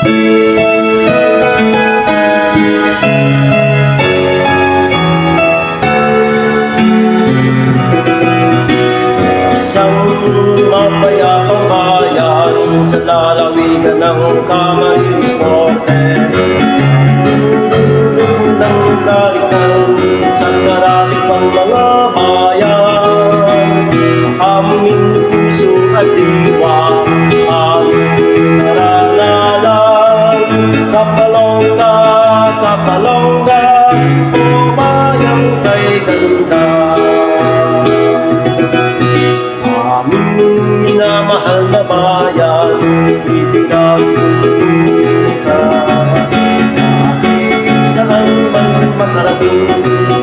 Isang mapayapang bayan sa lalawigan ng Camarines Norte, dudulong ng kalikan sa karating pang mga bayan. Sa aming puso at diwa, aming karangalan, Kapalongga, Kapalongga, o bayang kay ganda. Aming minamahal na bayan, ipinagtutulungan ka. Kahit saan man makarating,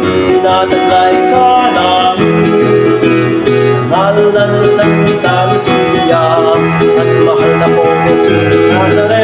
tinataglay ka namin. Sa ngalan ng Santa Lucia at mahal na pong Jesus Nazaret,